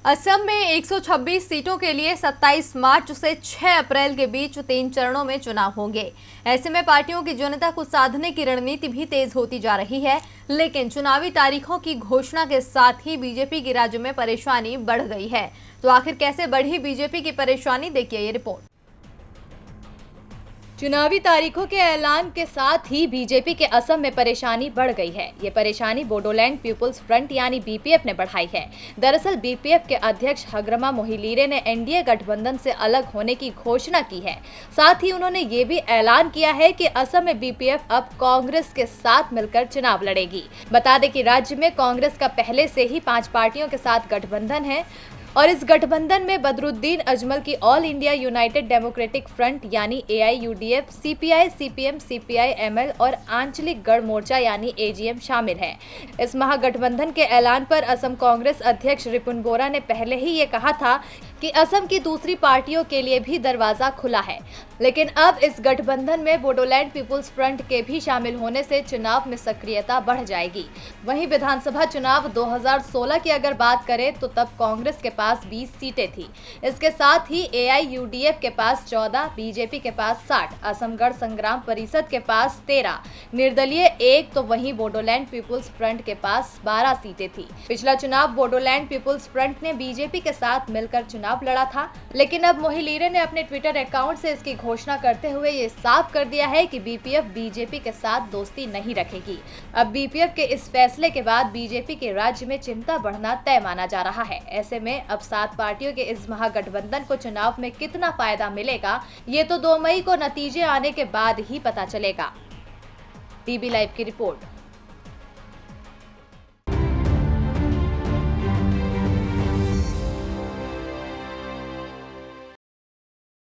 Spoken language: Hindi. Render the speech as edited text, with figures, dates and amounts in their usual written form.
असम में 126 सीटों के लिए 27 मार्च से 6 अप्रैल के बीच 3 चरणों में चुनाव होंगे। ऐसे में पार्टियों की जनता को साधने की रणनीति भी तेज होती जा रही है, लेकिन चुनावी तारीखों की घोषणा के साथ ही बीजेपी की राज्य में परेशानी बढ़ गई है। तो आखिर कैसे बढ़ी बीजेपी की परेशानी, देखिए ये रिपोर्ट। चुनावी तारीखों के ऐलान के साथ ही बीजेपी के असम में परेशानी बढ़ गई है। ये परेशानी बोडोलैंड पीपुल्स फ्रंट यानी बीपीएफ ने बढ़ाई है। दरअसल बीपीएफ के अध्यक्ष हग्रमा मोहिलीरे ने एनडीए गठबंधन से अलग होने की घोषणा की है। साथ ही उन्होंने ये भी ऐलान किया है कि असम में बीपीएफ अब कांग्रेस के साथ मिलकर चुनाव लड़ेगी। बता दें कि राज्य में कांग्रेस का पहले से ही 5 पार्टियों के साथ गठबंधन है और इस गठबंधन में बदरुद्दीन अजमल की all India United democratic front यानी एआईयूडीएफ, सीपीआई, सीपीएम, सीपीआई-एमएल और आंचलिक गण मोर्चा यानी एजीएम शामिल है। इस महागठबंधन के ऐलान पर असम कांग्रेस अध्यक्ष रिपुन बोरा ने पहले ही ये कहा था कि असम की दूसरी पार्टियों के लिए भी दरवाजा खुला है, लेकिन अब इस गठबंधन में बोडोलैंड पीपुल्स फ्रंट के भी शामिल होने से चुनाव में सक्रियता बढ़ जाएगी। वहीं विधानसभा चुनाव 2016 की अगर बात करें तो तब कांग्रेस के पास 20 सीटें थी। इसके साथ ही एआईयूडीएफ के पास 14, बीजेपी के पास 60, असम गण संग्राम परिषद के पास 13, निर्दलीय 1, तो वहीं बोडोलैंड पीपुल्स फ्रंट के पास 12 सीटें थी। पिछला चुनाव बोडोलैंड पीपुल्स फ्रंट ने बीजेपी के साथ मिलकर चुनाव लड़ा था, लेकिन अब मोहिलीरे ने अपने ट्विटर अकाउंट से इसकी घोषणा करते हुए ये साफ कर दिया है कि बीपीएफ बीजेपी के साथ दोस्ती नहीं रखेगी। अब बीपीएफ के इस फैसले के बाद बीजेपी के राज्य में चिंता बढ़ना तय माना जा रहा है। ऐसे में अब 7 पार्टियों के इस महागठबंधन को चुनाव में कितना फायदा मिलेगा, ये तो 2 मई को नतीजे आने के बाद ही पता चलेगा। टीवी लाइव की रिपोर्ट।